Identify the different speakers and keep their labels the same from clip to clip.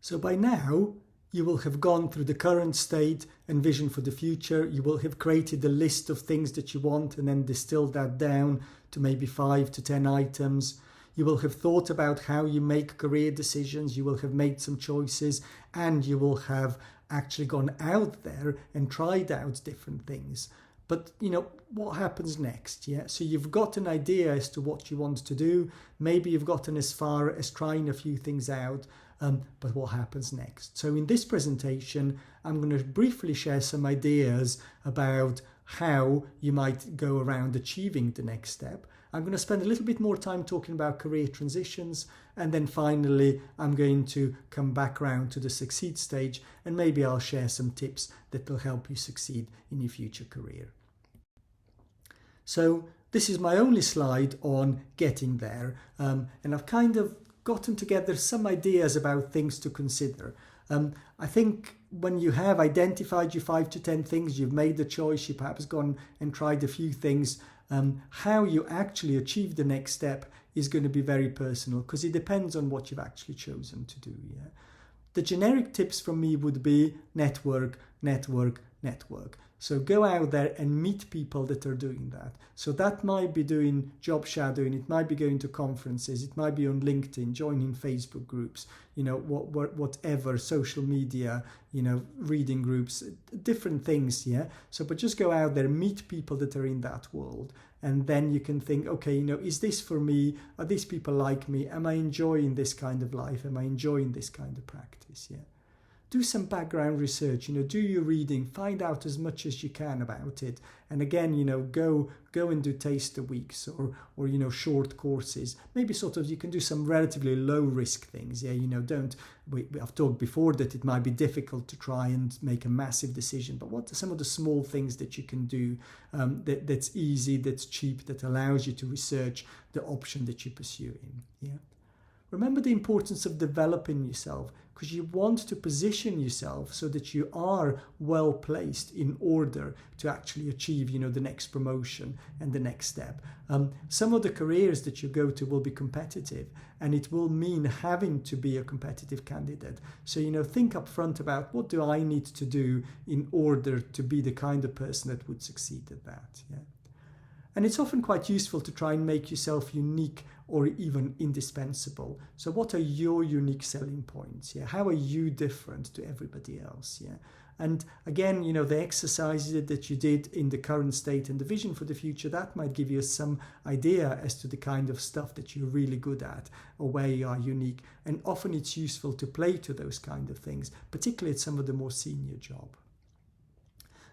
Speaker 1: So by now, you will have gone through the current state and vision for the future. You will have created a list of things that you want and then distilled that down to maybe 5 to 10 items. You will have thought about how you make career decisions. You will have made some choices, and you will have actually gone out there and tried out different things. But, what happens next? Yeah. So you've got an idea as to what you want to do. Maybe you've gotten as far as trying a few things out. But what happens next? So in this presentation, I'm going to briefly share some ideas about how you might go around achieving the next step. I'm going to spend a little bit more time talking about career transitions, and then finally I'm going to come back around to the succeed stage, and maybe I'll share some tips that will help you succeed in your future career. So this is my only slide on getting there, and I've kind of gotten together some ideas about things to consider. I think when you have identified your 5 to 10 things, you've made the choice, you've perhaps gone and tried a few things, how you actually achieve the next step is going to be very personal, because it depends on what you've actually chosen to do. Yeah. The generic tips from me would be network, network, network. So go out there and meet people that are doing that. So that might be doing job shadowing, it might be going to conferences, it might be on LinkedIn, joining Facebook groups, whatever, social media, reading groups, different things, yeah. So, but just go out there, meet people that are in that world, and then you can think, okay, is this for me? Are these people like me? Am I enjoying this kind of life? Am I enjoying this kind of practice? Yeah. Do some background research, do your reading, find out as much as you can about it. And again, go and do taster weeks or short courses. Maybe you can do some relatively low risk things. Yeah, I've talked before that it might be difficult to try and make a massive decision, but what are some of the small things that you can do that's easy, that's cheap, that allows you to research the option that you're pursuing? Yeah. Remember the importance of developing yourself, because you want to position yourself so that you are well placed in order to actually achieve, the next promotion and the next step. Some of the careers that you go to will be competitive, and it will mean having to be a competitive candidate. So, think up front about what do I need to do in order to be the kind of person that would succeed at that. Yeah. And it's often quite useful to try and make yourself unique or even indispensable. So what are your unique selling points? Yeah? How are you different to everybody else? Yeah? And again, the exercises that you did in the current state and the vision for the future, that might give you some idea as to the kind of stuff that you're really good at or where you are unique. And often it's useful to play to those kind of things, particularly at some of the more senior jobs.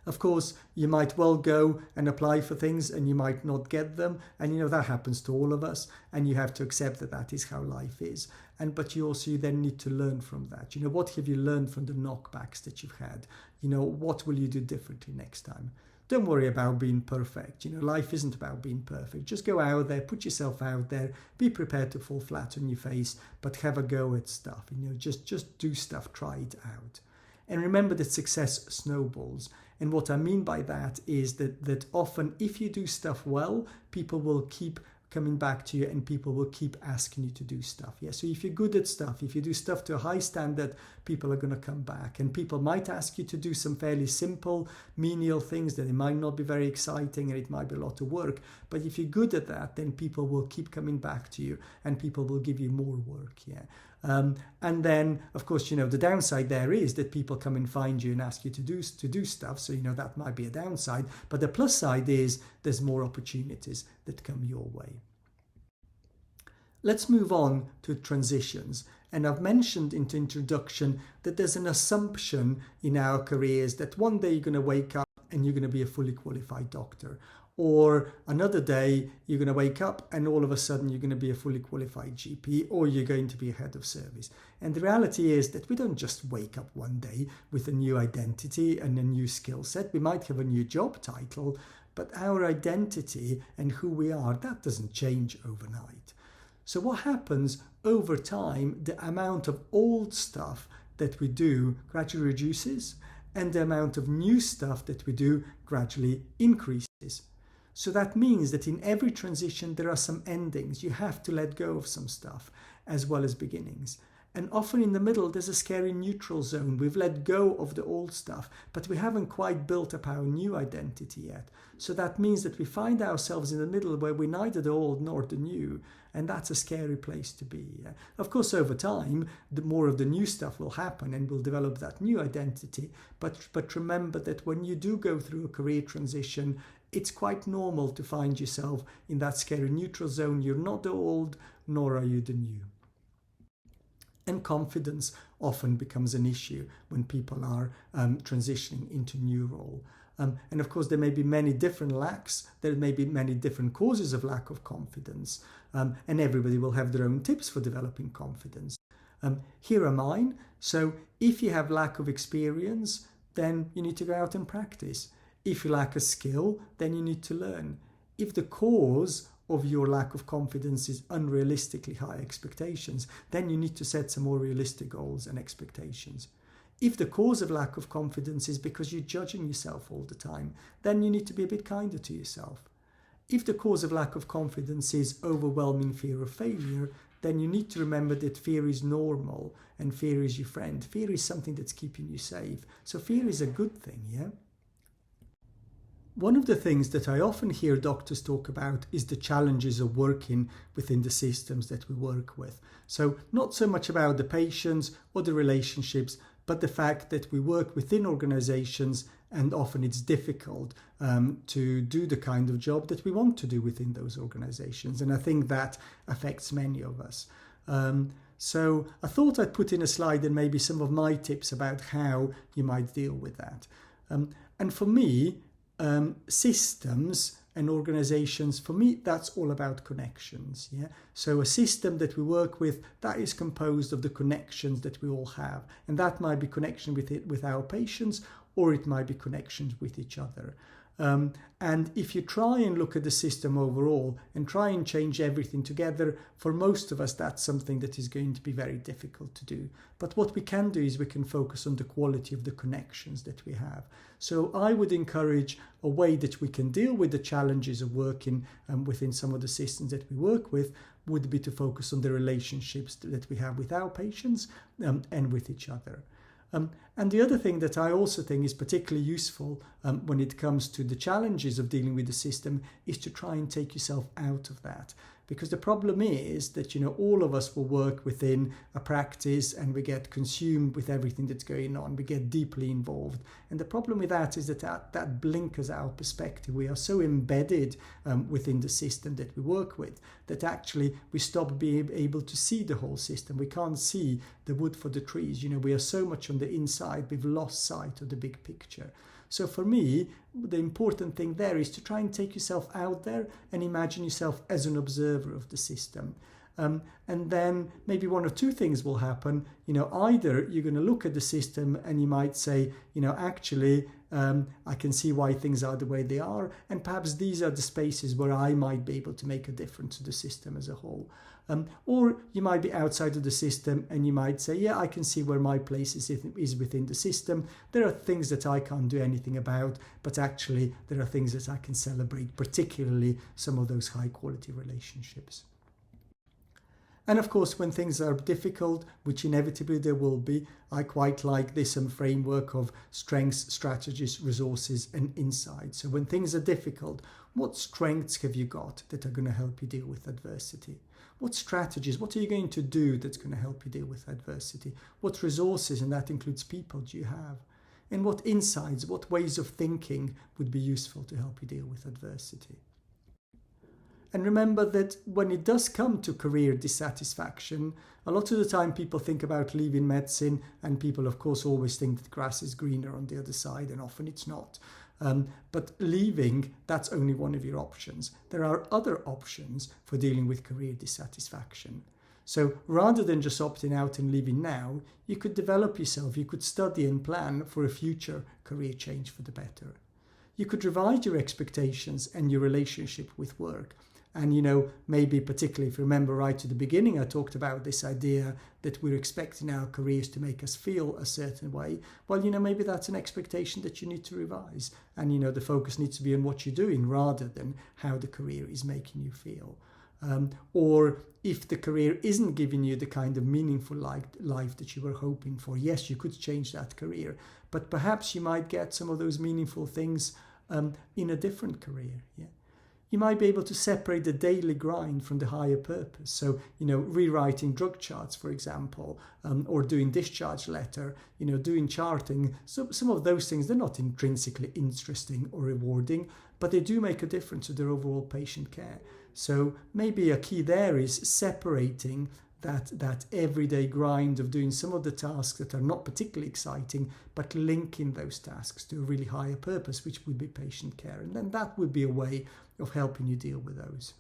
Speaker 1: Of course, you might well go and apply for things and you might not get them. And, that happens to all of us. And you have to accept that that is how life is. But you then need to learn from that. What have you learned from the knockbacks that you've had? What will you do differently next time? Don't worry about being perfect. Life isn't about being perfect. Just go out there, put yourself out there, be prepared to fall flat on your face, but have a go at stuff. Just do stuff, try it out. And remember that success snowballs. And what I mean by that is that often if you do stuff well, people will keep coming back to you and people will keep asking you to do stuff. Yeah. So if you're good at stuff, if you do stuff to a high standard, people are going to come back, and people might ask you to do some fairly simple menial things that it might not be very exciting and it might be a lot of work. But if you're good at that, then people will keep coming back to you and people will give you more work. Yeah. And then, of course, the downside there is that people come and find you and ask you to do stuff. So, that might be a downside. But the plus side is there's more opportunities that come your way. Let's move on to transitions. And I've mentioned in the introduction that there's an assumption in our careers that one day you're going to wake up and you're going to be a fully qualified doctor. Or another day, you're going to wake up and all of a sudden you're going to be a fully qualified GP, or you're going to be a head of service. And the reality is that we don't just wake up one day with a new identity and a new skill set. We might have a new job title, but our identity and who we are, that doesn't change overnight. So what happens over time, the amount of old stuff that we do gradually reduces, and the amount of new stuff that we do gradually increases. So that means that in every transition, there are some endings. You have to let go of some stuff as well as beginnings. And often in the middle, there's a scary neutral zone. We've let go of the old stuff, but we haven't quite built up our new identity yet. So that means that we find ourselves in the middle where we're neither the old nor the new. And that's a scary place to be. Of course, over time, the more of the new stuff will happen and we'll develop that new identity. But remember that when you do go through a career transition, it's quite normal to find yourself in that scary neutral zone. You're not the old, nor are you the new. And confidence often becomes an issue when people are transitioning into new role. And of course, there may be many different lacks. There may be many different causes of lack of confidence. And everybody will have their own tips for developing confidence. Here are mine. So if you have lack of experience, then you need to go out and practice. If you lack a skill, then you need to learn. If the cause of your lack of confidence is unrealistically high expectations, then you need to set some more realistic goals and expectations. If the cause of lack of confidence is because you're judging yourself all the time, then you need to be a bit kinder to yourself. If the cause of lack of confidence is overwhelming fear of failure, then you need to remember that fear is normal and fear is your friend. Fear is something that's keeping you safe. So fear is a good thing, yeah? One of the things that I often hear doctors talk about is the challenges of working within the systems that we work with. So not so much about the patients or the relationships, but the fact that we work within organizations and often it's difficult to do the kind of job that we want to do within those organizations. And I think that affects many of us. So I thought I'd put in a slide and maybe some of my tips about how you might deal with that. And for me, systems and organizations, for me, that's all about connections. Yeah. So a system that we work with, that is composed of the connections that we all have. And that might be connection with our patients, or it might be connections with each other. And if you try and look at the system overall and try and change everything together, for most of us, that's something that is going to be very difficult to do. But what we can do is we can focus on the quality of the connections that we have. So I would encourage a way that we can deal with the challenges of working within some of the systems that we work with would be to focus on the relationships that we have with our patients and with each other. And the other thing that I also think is particularly useful when it comes to the challenges of dealing with the system is to try and take yourself out of that. Because the problem is that, all of us will work within a practice and we get consumed with everything that's going on. We get deeply involved. And the problem with that is that blinkers our perspective. We are so embedded within the system that we work with that actually we stop being able to see the whole system. We can't see the wood for the trees. We are so much on the inside, we've lost sight of the big picture. So for me, the important thing there is to try and take yourself out there and imagine yourself as an observer of the system. And then maybe one or two things will happen. Either you're going to look at the system and you might say, actually, I can see why things are the way they are. And perhaps these are the spaces where I might be able to make a difference to the system as a whole. Or you might be outside of the system and you might say, yeah, I can see where my place is within the system. There are things that I can't do anything about, but actually there are things that I can celebrate, particularly some of those high quality relationships. And of course, when things are difficult, which inevitably there will be, I quite like this framework of strengths, strategies, resources, and insights. So when things are difficult, what strengths have you got that are going to help you deal with adversity? What strategies, what are you going to do that's going to help you deal with adversity? What resources, and that includes people, do you have? And what insights, what ways of thinking would be useful to help you deal with adversity? And remember that when it does come to career dissatisfaction, a lot of the time people think about leaving medicine, and people, of course, always think that grass is greener on the other side, and often it's not. But leaving, that's only one of your options. There are other options for dealing with career dissatisfaction. So rather than just opting out and leaving now, you could develop yourself, you could study and plan for a future career change for the better. You could revise your expectations and your relationship with work. And, maybe particularly if you remember right at the beginning, I talked about this idea that we're expecting our careers to make us feel a certain way. Well, maybe that's an expectation that you need to revise. And, the focus needs to be on what you're doing rather than how the career is making you feel. or if the career isn't giving you the kind of meaningful life that you were hoping for, yes, you could change that career, but perhaps you might get some of those meaningful things in a different career. Yeah. You might be able to separate the daily grind from the higher purpose. So, rewriting drug charts, for example, or doing discharge letter, doing charting. So some of those things, they're not intrinsically interesting or rewarding, but they do make a difference to their overall patient care. So maybe a key there is separating that everyday grind of doing some of the tasks that are not particularly exciting, but linking those tasks to a really higher purpose, which would be patient care. And then that would be a way of helping you deal with those.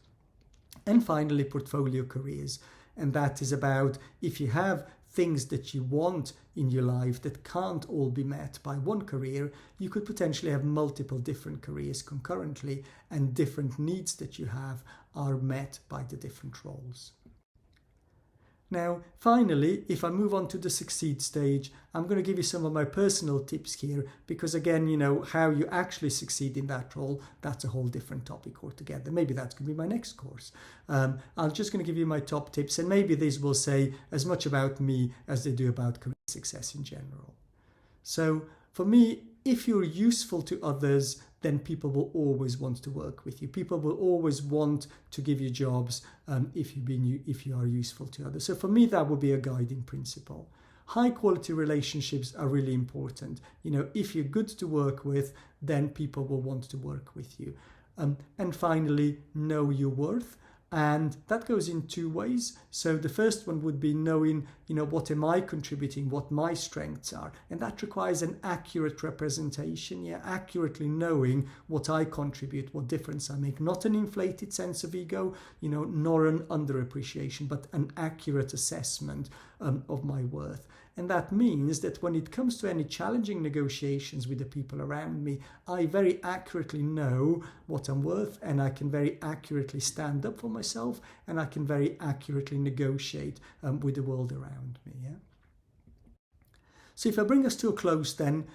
Speaker 1: And finally, portfolio careers. And that is about if you have things that you want in your life that can't all be met by one career, you could potentially have multiple different careers concurrently, and different needs that you have are met by the different roles. Now, finally, if I move on to the succeed stage, I'm going to give you some of my personal tips here, because again, how you actually succeed in that role, that's a whole different topic altogether. Maybe that's going to be my next course. I'm just going to give you my top tips, and maybe these will say as much about me as they do about career success in general. So for me, if you're useful to others, then people will always want to work with you. People will always want to give you jobs if you are useful to others. So for me, that would be a guiding principle. High quality relationships are really important. If you're good to work with, then people will want to work with you. And finally, know your worth. And that goes in two ways. So the first one would be knowing, what am I contributing, what my strengths are. And that requires an accurate representation, accurately knowing what I contribute, what difference I make. Not an inflated sense of ego, nor an underappreciation, but an accurate assessment of my worth. And that means that when it comes to any challenging negotiations with the people around me, I very accurately know what I'm worth, and I can very accurately stand up for myself, and I can very accurately negotiate with the world around me. Yeah. So if I bring us to a close then,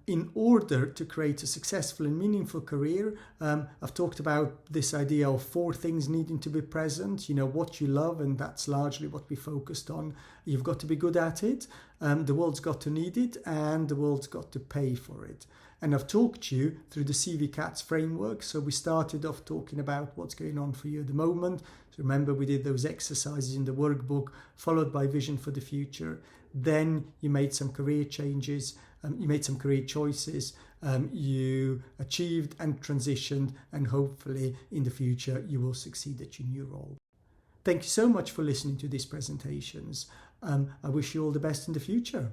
Speaker 1: in order to create a successful and meaningful career, I've talked about this idea of 4 things needing to be present. What you love, and that's largely what we focused on. You've got to be good at it, the world's got to need it, and the world's got to pay for it. And I've talked to you through the CV CATS framework. So we started off talking about what's going on for you at the moment. So remember, we did those exercises in the workbook, followed by vision for the future. Then you made some career changes, you made some career choices, you achieved and transitioned, and hopefully in the future you will succeed at your new role. Thank you so much for listening to these presentations. I wish you all the best in the future.